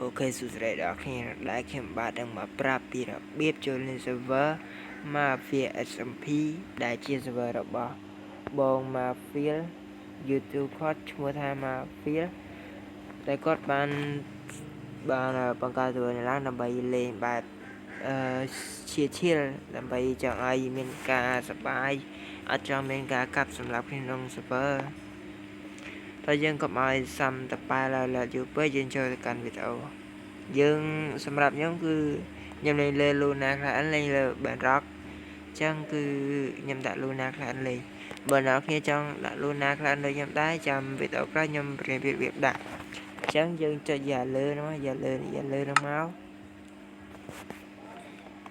Ok, sự sẽ đó khi lại khi bạn đang mà prap bị là biết cho lên server mà phía SMP đại chia server đó bọn mà phía YouTube code mua thay mà phía tại code bạn bạn bằng cả rồi này làm bài lên bài chia làm bài chẳng ai mình cả sắp bài ở trong mình cả cặp sầm lập khi nông server thời gian có ai xăm tập bài là YouTube với dân chơi cần video dương sầm lập nhóm cứ nhầm này lên Luna là anh lên là bạn rock chẳng cứ nhầm tại Luna là anh lên bên đó kia trong là Luna là anh lên nhầm đá chăm video ra nhầm việc đặt chẳng dương cho già lơ nó già lơ nó máu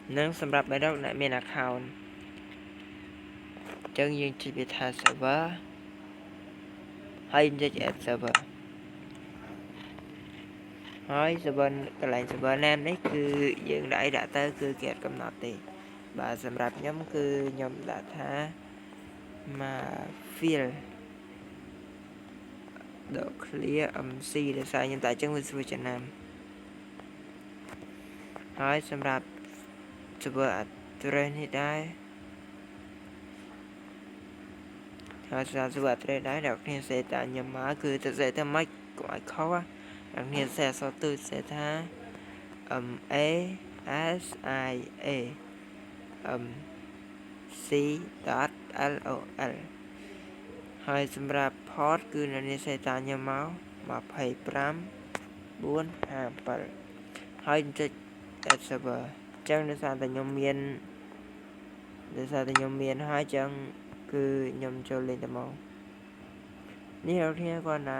nâng sầm lập bài đó lại mình account chẳng dương chỉ bị thay server hay cho chạy server hỏi server cái lại server nam đấy cứ dương đẩy đã tới cứ kẹt cầm nọ tiền bà sầm lập nhóm cứ nhóm đã thả mà fill độ clear C để sai nhưng tại chân với Việt Nam hỏiสำหรับจะเปิดเทรนให้ได้ถ้าจะเปิดเทรนได้ดอกนี้เสียแต่ยังมาคือจะเสียแต่ไม่ก่อนเขาอะดอกนี้เสียสตูเสียท่าA S I A C dot L O L ហើយសម្រាប់ port គឺនៅនេះសេតាញ៉ាំមក25 457ហើយចុច add server ចឹងដោយសារតែខ្ញុំមានហើយចឹងគឺខ្ញុំចូលលេងតែមកនេះរកគ្នាគាត់ណា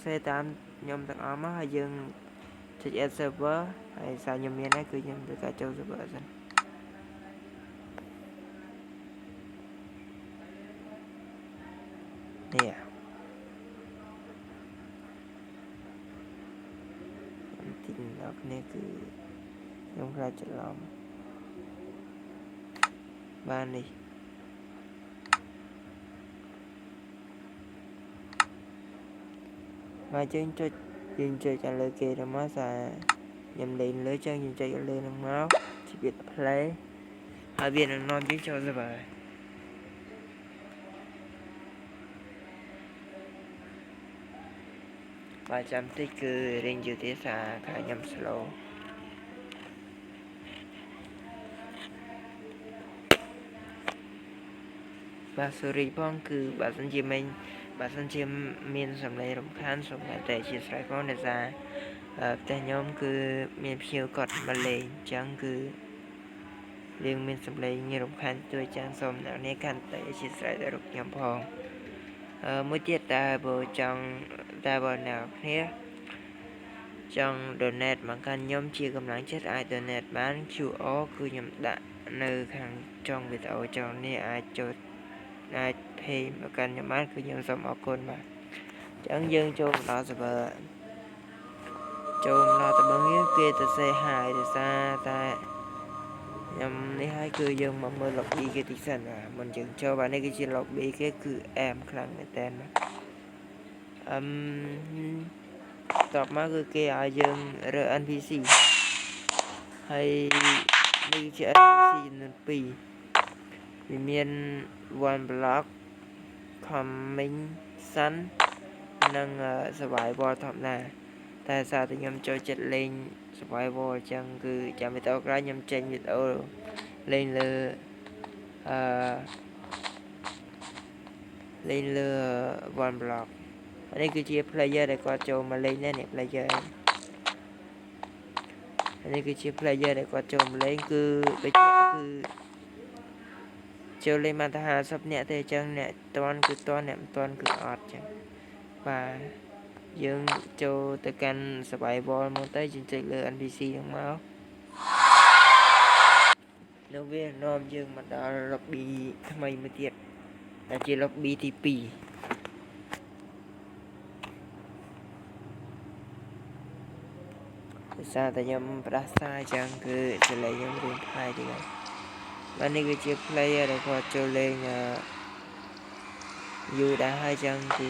សេតាមខ្ញុំទាំងអស់មកហើយយើងចុច add server ហើយសារខ្ញុំមានហើយគឺខ្ញុំត្រូវការចូល server សិននេះទីដល់គ្នាគឺខ្ញុំខ្លាចច្រឡំបាននេះមកយើងចុចខាងលើគេទៅមកសារខ្ញុំលេងលើចឹងយើងចុចលើនឹងមកជីវិត play ហើយវានឹងនាំយើងចូល server បើចាំតិចគឺរៀងយូរទេសារខាងខ្ញុំ slow បាទ sorry ផងគឺបើសិនជាមានសំឡេងរំខានសូមតែអធិស្ឋានផងដោយសារផ្ទះខ្ញុំគឺមានភ្ញៀវគាត់មកលេងអញ្ចឹងគឺយើងមានសំឡេងរំខានជួយចាងសូមអ្នកនេះកាន់តែអធិស្ឋានដល់ខ្ញុំផងមួយទៀតតែបើអ្នកគ្នាចង់ donate មកកាន់ខ្ញុំជាកម្លាំងចិត្តអាច donate បាន QR គឺខ្ញុំដាក់នៅខាងចុងវីដេអូចុងនេះអាច pay មកកាន់ខ្ញុំបានគឺខ្ញុំសូមអរគុណបាទអញ្ចឹងយើងចូលដល់ server ចូលដល់តើបងគេទៅ say hi ដោយសារតែខ្ញុំនេះហើយគឺយើងមកមើល lobby គេតិចសិនបាទមុនយើងចូលបាទនេះគឺជា lobby គេគឺអែមខ្លាំងមែនតើតបមកគឺគេឲ្យយើងរើ NPC ហើយនេះជា NPC ចំនួន2វាមាន one block coming sun និង survival ធម្មតាតែសារតែខ្ញុំចូលចិត្តលេង survival អញ្ចឹងគឺចាំវីដេអូក្រោយខ្ញុំចេញវីដេអូលេងលើ one block នេះគឺជា player ដែលគាត់ចូលមកលេងនេះ player នេះគឺជា player ដែលគាត់ចូលមកលេងគឺដូចគឺចូលលេងមកតែ50នាក់ទេអញ្ចឹងអ្នកតន់គឺតន់អ្នកមិនតន់គឺអត់អញ្ចឹងបាទយើងចូលទៅកាន់ survival មកទៅយើងចុចលើ NPC ហ្នឹងមកនៅវានាំយើងមកដល់ lobby ថ្មីមួយទៀតដែលជា lobby ទី2ដោយសារតែខ្ញុំផ្ដាសាអញ្ចឹងគឺចលេងខ្ញុំរៀងផ្លាយទៀតបាទនេះគឺជា player ដែលគាត់ចូលលេងយូរដែរហើយអញ្ចឹងគឺ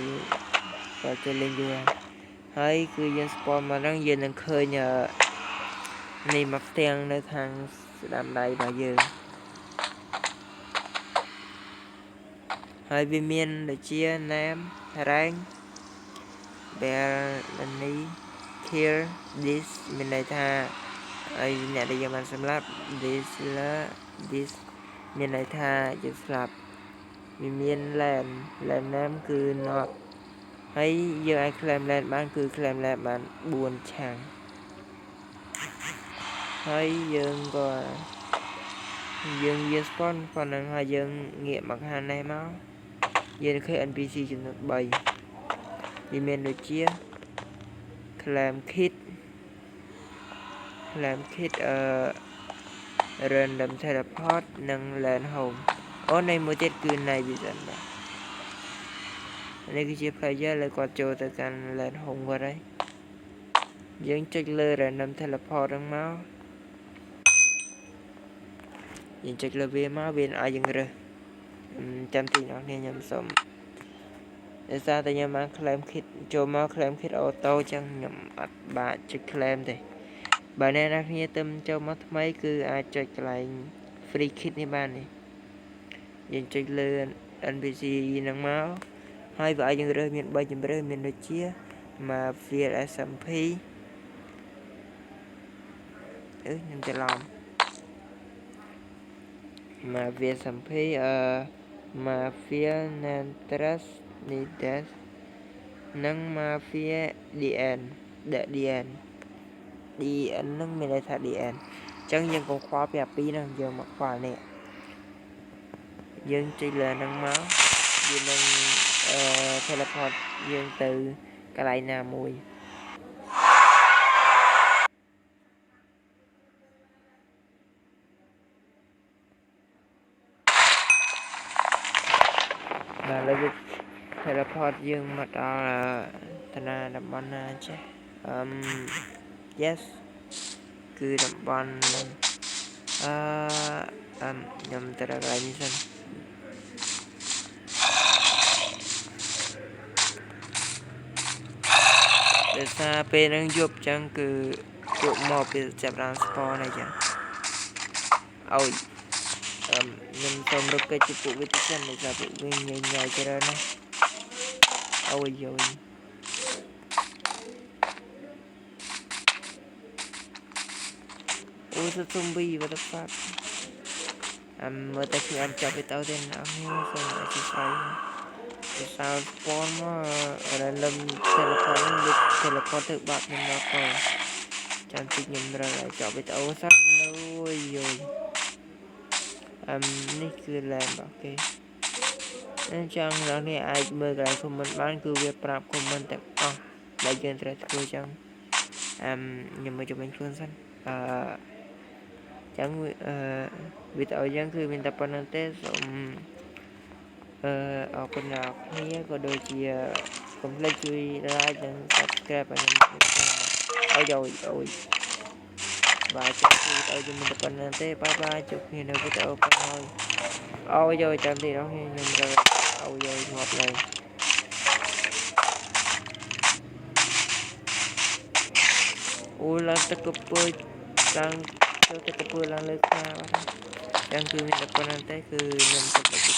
គាត់ចូលលេងយូរ ហើយគឺយើងស្ពនមកហ្នឹងយើងនឹងឃើញនេះមកផ្ទាំងនៅខាងស្ដាំដៃរបស់យើងហើយវាមានដូចជា name rank Bellany kill this មានន័យថាហើយអ្នកដែលយើងបានសម្លាប់ this មានន័យថាយើងស្លាប់វាមាន land name គឺ not ហើយយើងអាច claim land បានគឺ claim land បាន4ឆាំងហើយយើងក៏យើងវា spawn ប៉ុណ្ណឹងហើយយើងងាកមកខាងនេះមកយើងឃើញ NPC ចំនួន3វាមានដូចជា claim kit random teleport និង land home អូនៃមួយទៀតគឺ night vision បាទនេះគឺជា player លើគាត់ចូលទៅកាន់ land home គាត់ហើយយើងចុចលើ random teleport ហ្នឹងមកយើងចុចលើវាមកវាឲ្យយើងរើសចាំទីអ្នកនាងខ្ញុំសុំដោយសារតែខ្ញុំបាន claim kit ចូលមក claim kit auto ចឹងខ្ញុំអត់បាក់ចុច claim ទេបើអ្នកនរគ្នាទៅចូលមកថ្មីគឺអាចចុចកន្លែង free kit នេះបាននេះយើងចុចលើ NPC ហ្នឹងមកហើយវាឲ្យយើងរើសមាន3ជម្រើសមានដូចជា Mafia SMP ខ្ញុំច្រឡំ Mafia SMP Mafia Nantras Nidas និង Mafia DN ហ្នឹងមានន័យថា DN អញ្ចឹងយើងកុំខ្វល់ពីអាពីរហ្នឹងយើងមកខ្វល់នេះយើងចុចលើហ្នឹងមកវានឹង teleport យើងទៅកន្លែងណាមួយបាទលើវា teleport យើងមកដល់តាណាតំបន់ណាចេះyes គឺតំបន់ខ្ញុំទៅដល់កន្លែងនេះសិនដោយសារពេលហ្នឹងយប់ចឹងគឺពួកមកពីចាប់ដើម spawn ហើយចឹងអូយខ្ញុំសូមរកកិច្ចពីពួកវាតិចសិនដោយសារពួកវាញ៉ៃច្រើនណាស់អូយអូសស៊ុំប៊ី what the fuck មើលតែខ្ញុំចាប់ទៅទេអ្នកខ្ញុំសូមអធិស្ឋានដោយសារ spawn មក random teleport នឹងវា teleport ទៅបាត់ខ្ញុំដល់កចាំតិចខ្ញុំរើឲ្យចាប់វីដេអូសិនអូយនេះគឺ land របស់គេអញ្ចឹងអ្នកនេះអាចមើលកន្លែង comment បានគឺវាប្រាប់ comment ទាំងអស់ដែលយើងត្រូវធ្វើចឹងខ្ញុំមកជំនាញខ្លួនសិនចឹងវីដេអូយ៉ាងគឺមានតែប៉ុណ្្នឹងទេសូមអរគុណដល់គ្នាក៏ដូចជាកុំភ្លេចជួយ like និង subscribe ឲ្យខ្ញុំអូយបាទចឹងគឺវីដេអូយើងមានតែប៉ុណ្្នឹងទេបាយបាយជួបគ្នានៅវីដេអូក្រោយអូយចាំទីនោះខ្ញុំរកងាប់ឡើងអូឡើងទឹកកពើឡើងចូលទឹកកពើឡើងលើខ្លាចឹងគឺមានតែប៉ុណ្្នឹងទេគឺខ្ញុំ